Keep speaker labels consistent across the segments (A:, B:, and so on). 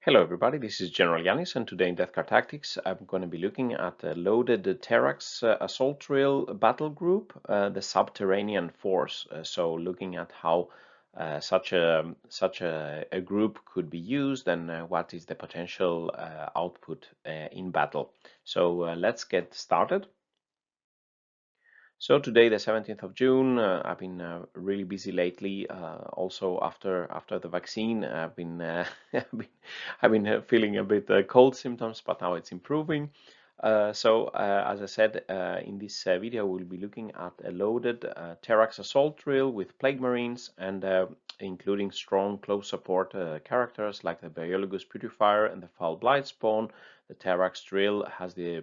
A: Hello everybody, this is General Yanis, and today in Death Card Tactics I'm going to be looking at a loaded Terrax Assault Drill battle group, the Subterranean Force. So looking at how such a group could be used and what is the potential output in battle. So let's get started. So today, the 17th of June, I've been really busy lately. Also, after the vaccine, I've been feeling a bit cold symptoms, but now it's improving. As I said, in this video, we'll be looking at a loaded Terrax Assault Drill with Plague Marines and including strong close support characters like the Biologus Purifier and the Foul Blightspawn. The Terrax Drill has the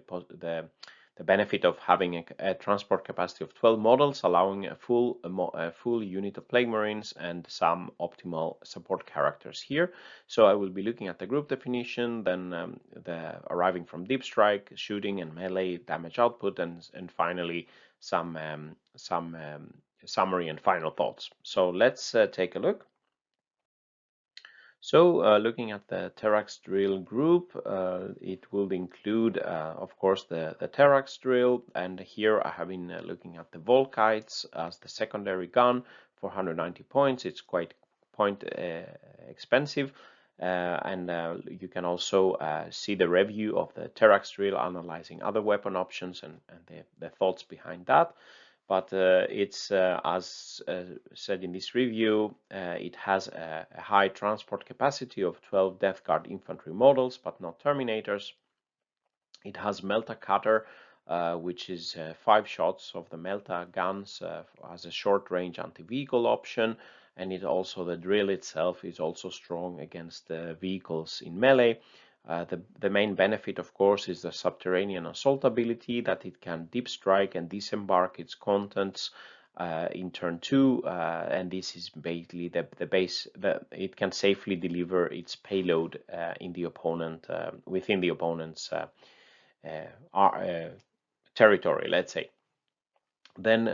A: benefit of having a transport capacity of 12 models, allowing a full unit of Plague Marines and some optimal support characters here. So I will be looking at the group definition, then the arriving from Deepstrike, shooting and melee damage output, and finally some summary and final thoughts. So let's take a look. So looking at the Terrax Drill group, it will include, of course, the Terrax Drill, and here I have been looking at the Volkites as the secondary gun for 190 points. It's quite point expensive, and you can also see the review of the Terrax Drill analyzing other weapon options and the thoughts behind that. But it's as said in this review, it has a high transport capacity of 12 Death Guard infantry models, but not Terminators. It has Melta Cutter, which is 5 shots of the Melta guns as a short-range anti-vehicle option, and the drill itself is also strong against vehicles in melee. The main benefit, of course, is the subterranean assault ability, that it can deep strike and disembark its contents in turn 2, and this is basically the base that it can safely deliver its payload in the opponent within the opponent's territory, let's say. Then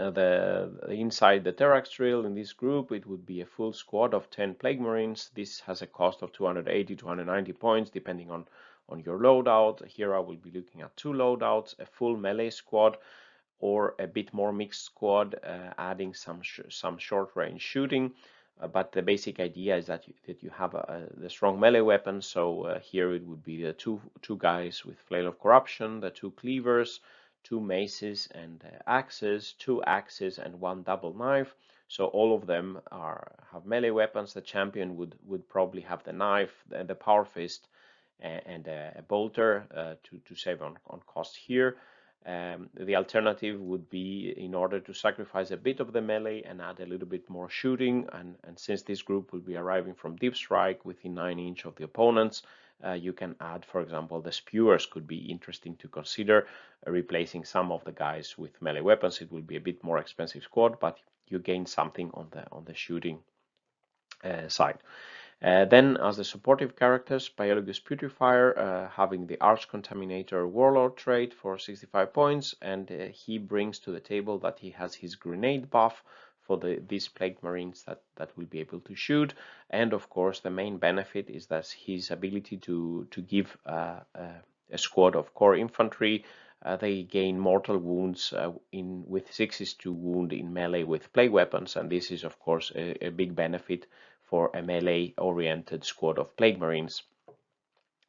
A: inside the Terrax Drill in this group, it would be a full squad of 10 Plague Marines. This has a cost of 280 to 190 points, depending on your loadout. Here I will be looking at 2 loadouts, a full melee squad or a bit more mixed squad, adding some short-range shooting. But the basic idea is that you have the strong melee weapons. So here it would be the two guys with Flail of Corruption, the 2 cleavers, 2 maces and axes, 2 axes and 1 double knife. So all of them have melee weapons. The champion would probably have the knife, the power fist, and a bolter to save on cost here. The alternative would be, in order to sacrifice a bit of the melee and add a little bit more shooting, and since this group will be arriving from Deepstrike within 9 inch of the opponents, you can add, for example, the spewers could be interesting to consider, replacing some of the guys with melee weapons. It will be a bit more expensive squad, but you gain something on the shooting side. Then, as the supportive characters, Biologus Purifier, having the Arch Contaminator Warlord trait for 65 points, and he brings to the table that he has his grenade buff for these Plague Marines that will be able to shoot, and of course the main benefit is that his ability to give a squad of core infantry. They gain mortal wounds with 6s to wound in melee with plague weapons, and this is of course a big benefit for a melee-oriented squad of Plague Marines.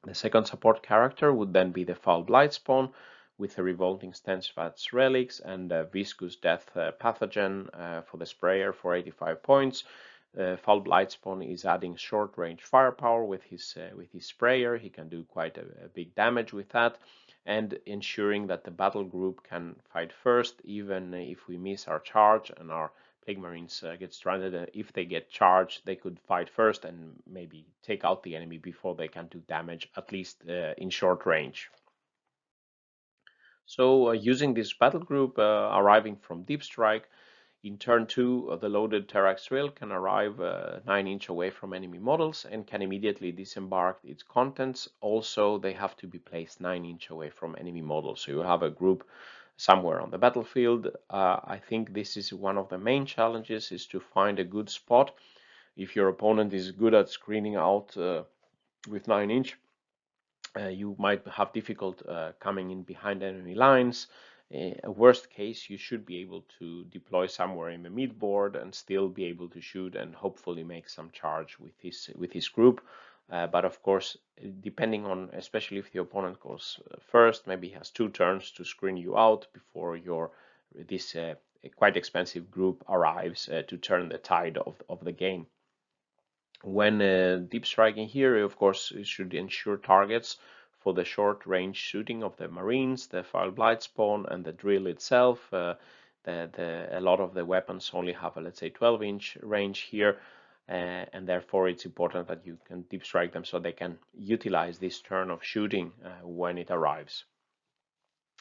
A: The second support character would then be the Foul Blightspawn, with a Revolting Stenchvat's Relics and a Viscous Death Pathogen for the sprayer for 85 points. Foul Blightspawn is adding short-range firepower with his sprayer. He can do quite a big damage with that, and ensuring that the battle group can fight first, even if we miss our charge and our Plague Marines get stranded. If they get charged, they could fight first and maybe take out the enemy before they can do damage, at least in short range. So using this battle group arriving from Deepstrike, in turn 2, the loaded Terrax Drill can arrive 9 inch away from enemy models and can immediately disembark its contents. Also, they have to be placed 9 inch away from enemy models. So you have a group somewhere on the battlefield. I think this is one of the main challenges, is to find a good spot. If your opponent is good at screening out with 9-inch. You might have difficult coming in behind enemy lines. Worst case, you should be able to deploy somewhere in the midboard and still be able to shoot and hopefully make some charge with his group. But of course, depending on, especially if the opponent goes first, maybe he has 2 turns to screen you out before this quite expensive group arrives to turn the tide of the game. When deep striking here, of course, you should ensure targets for the short range shooting of the Marines, the Foul Blightspawn, and the drill itself. A lot of the weapons only have a, let's say, 12-inch range here, and therefore it's important that you can deep strike them so they can utilize this turn of shooting when it arrives.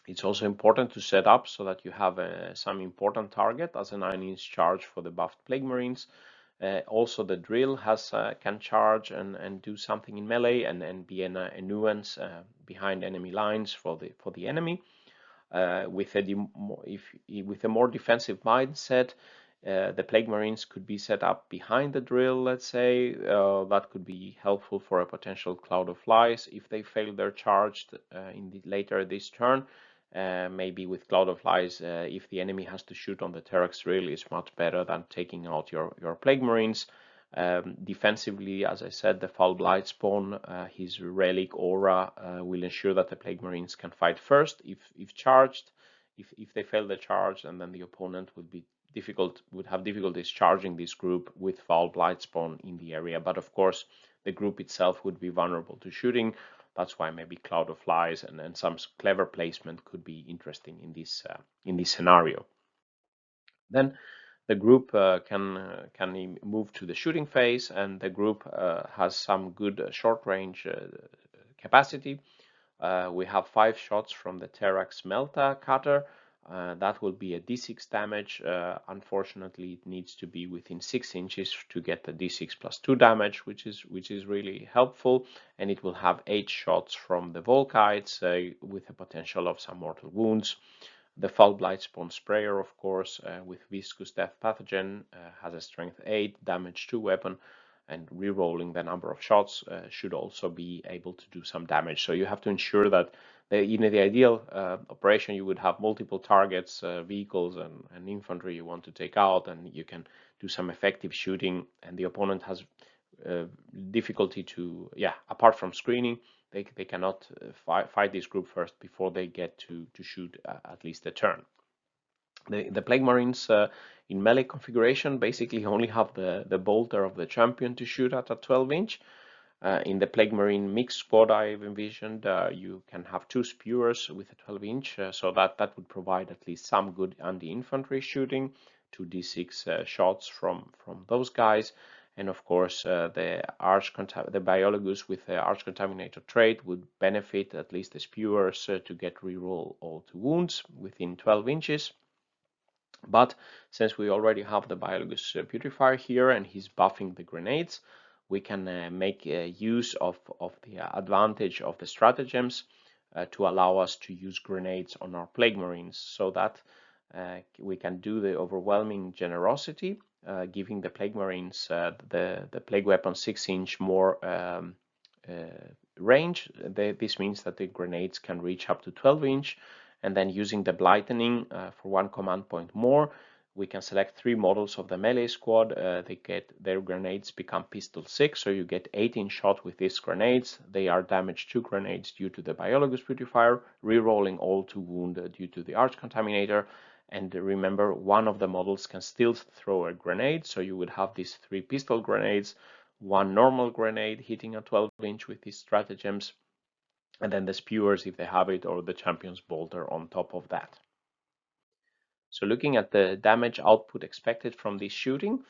A: It's also important to set up so that you have some important target as a 9-inch charge for the buffed Plague Marines. Also, the drill can charge and do something in melee and be a nuance behind enemy lines for the enemy. With a more defensive mindset, the Plague Marines could be set up behind the drill, let's say. That could be helpful for a potential cloud of flies if they fail their charge later this turn. Maybe with cloud of flies, if the enemy has to shoot on the Terrax Drill, is much better than taking out your Plague Marines. Defensively, as I said, the Foul Blightspawn, his relic aura will ensure that the Plague Marines can fight first if charged. If they fail the charge, and then the opponent would have difficulties charging this group with Foul Blightspawn in the area. But of course, the group itself would be vulnerable to shooting. That's why maybe Cloud of Flies and some clever placement could be interesting in this scenario. Then the group can move to the shooting phase, and the group has some good short range capacity. We have 5 shots from the Terrax Melta cutter. That will be a d6 damage. Unfortunately, it needs to be within 6 inches to get the d6 plus 2 damage, which is really helpful. And it will have 8 shots from the Volkites with a potential of some mortal wounds. The Foul Blightspawn Sprayer, of course, with Viscous Death Pathogen, has a strength 8, damage 2 weapon, and re-rolling the number of shots should also be able to do some damage. So you have to ensure that in the ideal operation, you would have multiple targets, vehicles and infantry you want to take out, and you can do some effective shooting, and the opponent has difficulty to, apart from screening, they cannot fight this group first before they get to shoot at least a turn. The Plague Marines in melee configuration basically only have the bolter of the champion to shoot at a 12-inch. In the Plague Marine mixed squad I've envisioned, you can have 2 spewers with a 12-inch, so that would provide at least some good anti-infantry shooting, 2 d6 shots from those guys. And of course, the Biologus with the Arch Contaminator trait would benefit at least the spewers to get reroll all 2 wounds within 12 inches. But since we already have the Biologus Purifier here and he's buffing the grenades, we can make use of the advantage of the stratagems to allow us to use grenades on our Plague Marines, so that we can do the overwhelming generosity, giving the Plague Marines the Plague Weapon 6-inch more range. This means that the grenades can reach up to 12-inch, and then using the Blightening for 1 command point more, we can select 3 models of the melee squad. Their grenades become pistol 6, so you get 18 shot with these grenades. They are damage 2 grenades due to the Biologus Purifier, re-rolling all to wound due to the Arch Contaminator. And remember, one of the models can still throw a grenade, so you would have these 3 pistol grenades, 1 normal grenade hitting a 12-inch with these stratagems, and then the spewers if they have it, or the champion's bolter on top of that. So looking at the damage output expected from this shooting,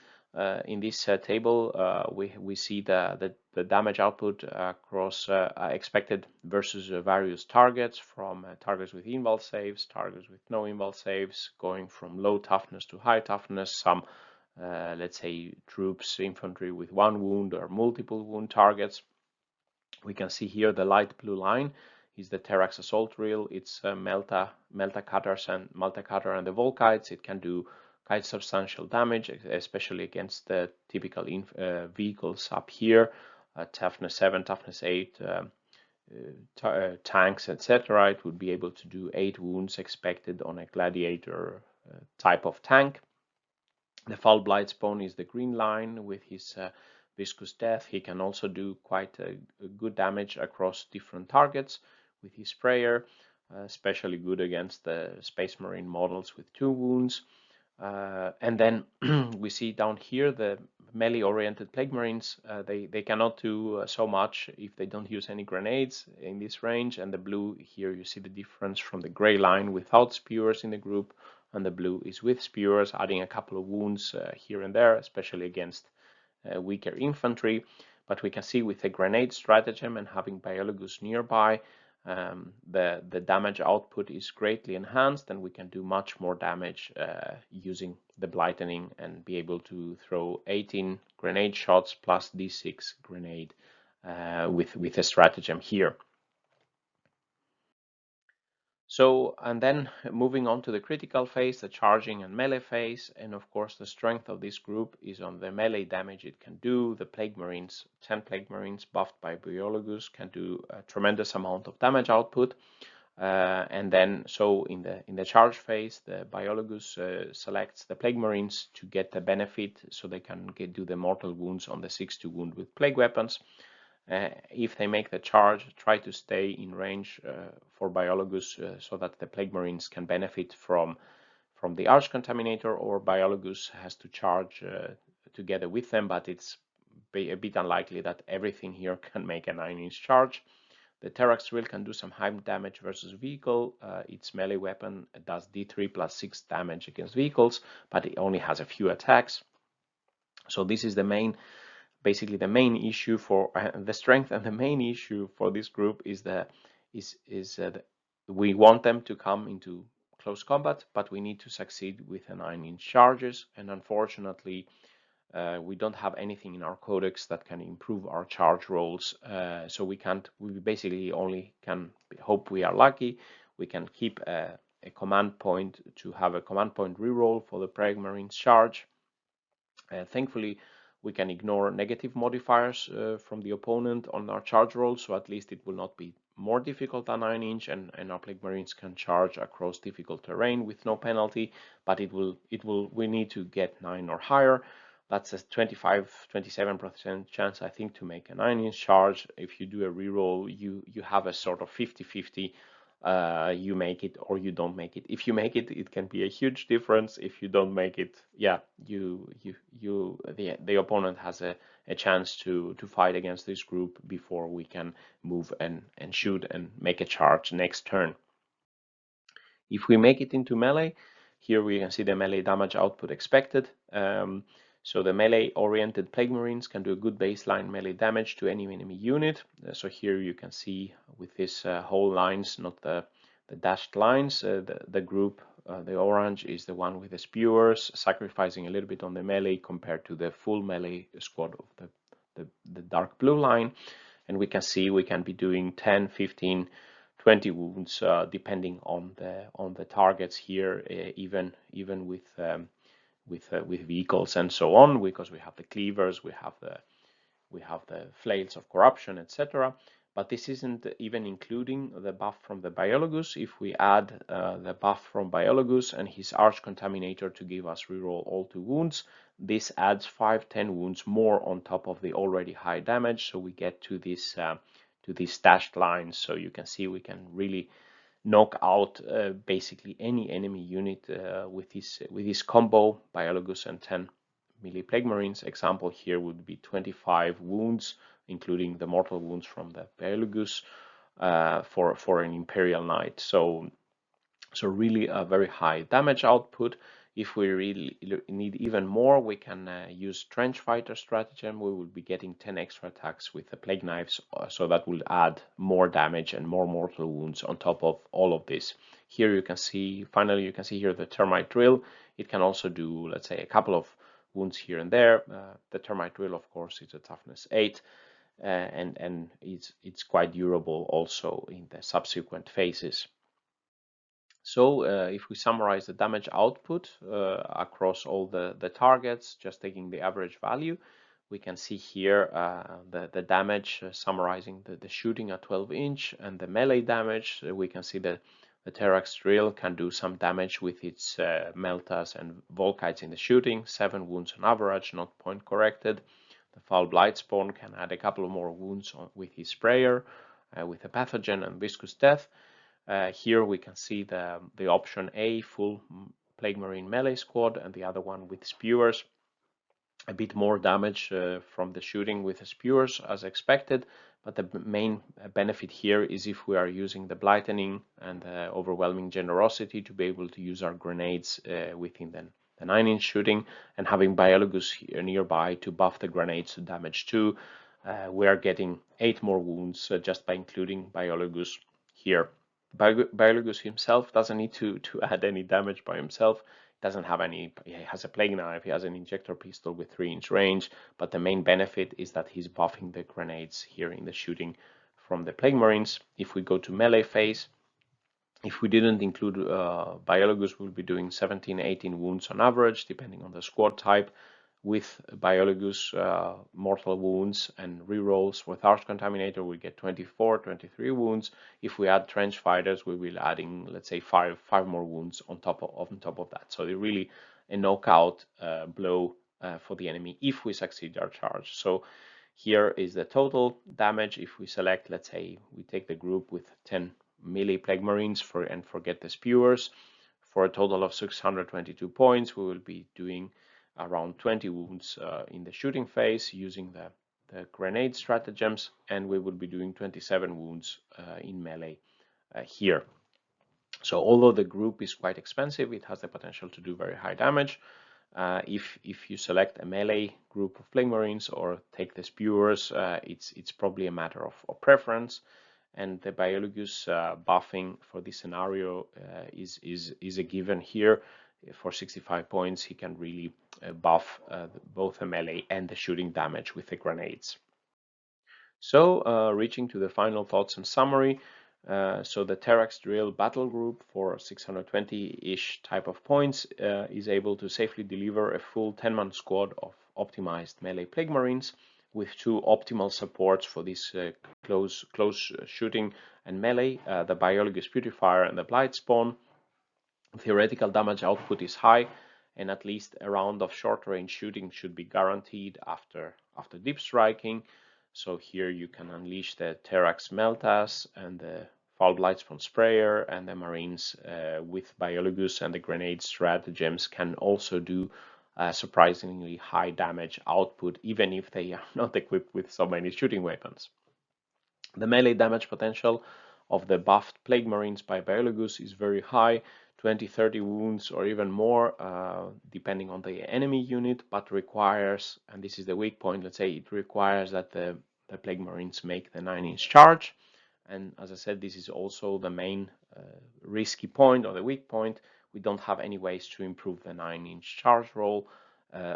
A: in this table we see the damage output across expected versus various targets, from targets with invul saves, targets with no invul saves, going from low toughness to high toughness, some let's say troops, infantry with 1 wound or multiple wound targets. We can see here the light blue line is the Terrax Assault Drill. It's Melta Cutters and Malta Cutter and the Volkites. It can do quite substantial damage, especially against the typical vehicles up here. toughness 7, toughness 8 tanks, etc., it would be able to do 8 wounds expected on a gladiator type of tank. The Foul Blightspawn is the green line with his viscous death. He can also do quite a good damage across different targets with his sprayer, especially good against the Space Marine models with 2 wounds. And then we see down here the melee-oriented Plague Marines. They cannot do so much if they don't use any grenades in this range. And the blue here, you see the difference from the gray line without spewers in the group, and the blue is with spewers, adding a couple of wounds here and there, especially against weaker infantry. But we can see with the grenade stratagem and having Biologus nearby, the damage output is greatly enhanced, and we can do much more damage using the Blightening and be able to throw 18 grenade shots plus d6 grenade with a stratagem here. So, and then moving on to the critical phase, the charging and melee phase, and of course the strength of this group is on the melee damage it can do. The Plague Marines, 10 Plague Marines buffed by Biologus, can do a tremendous amount of damage output. And then, so in the charge phase, the Biologus selects the Plague Marines to get the benefit, so they can do the mortal wounds on the 6 to wound with Plague Weapons. If they make the charge, try to stay in range for Biologus so that the Plague Marines can benefit from the Arch Contaminator, or Biologus has to charge together with them, but it's a bit unlikely that everything here can make a 9-inch charge. The Terrax Drill can do some high damage versus vehicle. Its melee weapon does d3 plus 6 damage against vehicles, but it only has a few attacks. So this is basically the main issue for the strength, and the main issue for this group is that we want them to come into close combat, but we need to succeed with a 9-inch charges, and unfortunately we don't have anything in our codex that can improve our charge rolls, so we basically only can hope we are lucky. We can keep a command point to have a command point reroll for the Plague Marines charge. Thankfully, we can ignore negative modifiers from the opponent on our charge roll, so at least it will not be more difficult than 9-inch, and our Plague Marines can charge across difficult terrain with no penalty. But we need to get 9 or higher. That's a 25-27% chance, I think, to make a 9-inch charge. If you do a reroll, you have a sort of 50-50. You make it or you don't make it. If you make it, it can be a huge difference. If you don't make it, yeah, the opponent has a chance to fight against this group before we can move and shoot and make a charge next turn. If we make it into melee, here we can see the melee damage output expected. So the melee-oriented Plague Marines can do a good baseline melee damage to any enemy unit. So here you can see with these whole lines, not the dashed lines, the group, the orange is the one with the spewers, sacrificing a little bit on the melee compared to the full melee squad of the dark blue line. And we can see we can be doing 10, 15, 20 wounds depending on the targets here, even with vehicles and so on, because we have the cleavers, we have the flails of corruption, etc. But this isn't even including the buff from the Biologus. If we add the buff from Biologus and his Arch Contaminator to give us reroll all 2 wounds, this adds 5-10 wounds more on top of the already high damage. So we get to these dashed lines. So you can see we can really knock out basically any enemy unit with this combo, Biologus and 10 melee Plague Marines. Example here would be 25 wounds, including the mortal wounds from the Biologus for an Imperial Knight. So really a very high damage output. If we really need even more, we can use Trench Fighter stratagem. We will be getting 10 extra attacks with the Plague Knives, so that will add more damage and more mortal wounds on top of all of this. Here you can see, finally you can see here the Termite Drill. It can also do, let's say, a couple of wounds here and there. The Termite Drill, of course, is a toughness 8, and it's quite durable also in the subsequent phases. So if we summarize the damage output across all the targets, just taking the average value, We can see here the damage summarizing the shooting at 12-inch and the melee damage. We can see that the Terrax Drill can do some damage with its meltas and volkites in the shooting, 7 wounds on average, not point corrected. The Foul Blightspawn can add a couple of more wounds with his sprayer, with a pathogen and viscous death. Here we can see the option A, full Plague Marine melee squad, and the other one with spewers. A bit more damage from the shooting with the spewers as expected, but the main benefit here is if we are using the Blightening and the overwhelming generosity to be able to use our grenades within the 9-inch shooting, and having Biologus here nearby to buff the grenades to damage 2. We are getting 8 more wounds just by including Biologus here. Biologus himself doesn't need to add any damage by himself. Doesn't have any, he has a plague knife, he has an injector pistol with 3-inch range, but the main benefit is that he's buffing the grenades here in the shooting from the Plague Marines. If we go to melee phase, if we didn't include Biologus, we'll be doing 17-18 wounds on average, depending on the squad type. With Biologus, mortal wounds and rerolls with Arch Contaminator, we get 24, 23 wounds. If we add trench fighters, we will adding, let's say, five more wounds on top of that. So they're really a knockout blow for the enemy if we succeed our charge. So here is the total damage. If we select, let's say, we take the group with 10 melee Plague Marines and forget the spewers, for a total of 622 points, we will be doing around 20 wounds in the shooting phase using the grenade stratagems, and we will be doing 27 wounds in melee here. So although the group is quite expensive, it has the potential to do very high damage. If you select a melee group of Plague Marines or take the spewers, it's probably a matter of preference. And the Biologus buffing for this scenario is a given here. For 65 points, he can really buff both the melee and the shooting damage with the grenades. So reaching to the final thoughts and summary. So the Terrax Drill battle group for 620-ish type of points is able to safely deliver a full 10-man squad of optimized melee Plague Marines with 2 optimal supports for this close shooting and melee, the Biologus Purifier and the Blightspawn. Theoretical damage output is high, and at least a round of short-range shooting should be guaranteed after deep striking. So here you can unleash the Terrax Meltas and the Foul Blightspawn Sprayer, and the Marines with Biologus and the grenade stratagems can also do surprisingly high damage output, even if they are not equipped with so many shooting weapons. The melee damage potential of the buffed Plague Marines by Biologus is very high, 20-30 wounds or even more, depending on the enemy unit, but requires, and this is the weak point, let's say, it requires that the Plague Marines make the 9-inch charge. And as I said, this is also the main risky point or the weak point. We don't have any ways to improve the 9-inch charge roll.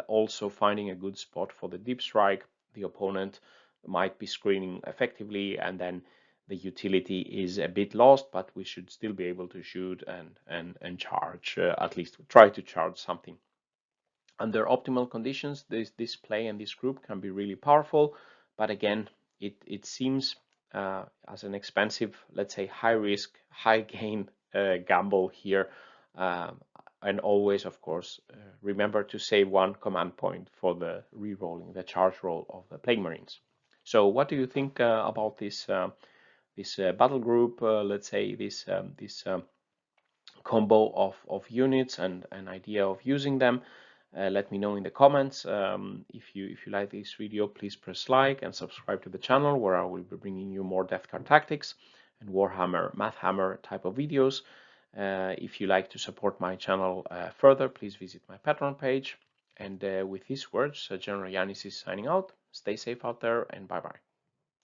A: Also, finding a good spot for the deep strike, the opponent might be screening effectively, and then the utility is a bit lost, but we should still be able to shoot and charge, at least try to charge something. Under optimal conditions, this play and this group can be really powerful, but again, it seems as an expensive, let's say, high risk, high gain gamble here. And always, of course, remember to save 1 command point for the re-rolling, the charge roll of the Plague Marines. So what do you think about this battle group, let's say this combo of units and an idea of using them? Let me know in the comments. If you like this video, please press like and subscribe to the channel, where I will be bringing you more Death Card tactics and Warhammer Math Hammer type of videos. If you like to support my channel further, please visit my Patreon page. And with these words, General Yanis is signing out. Stay safe out there, and bye-bye.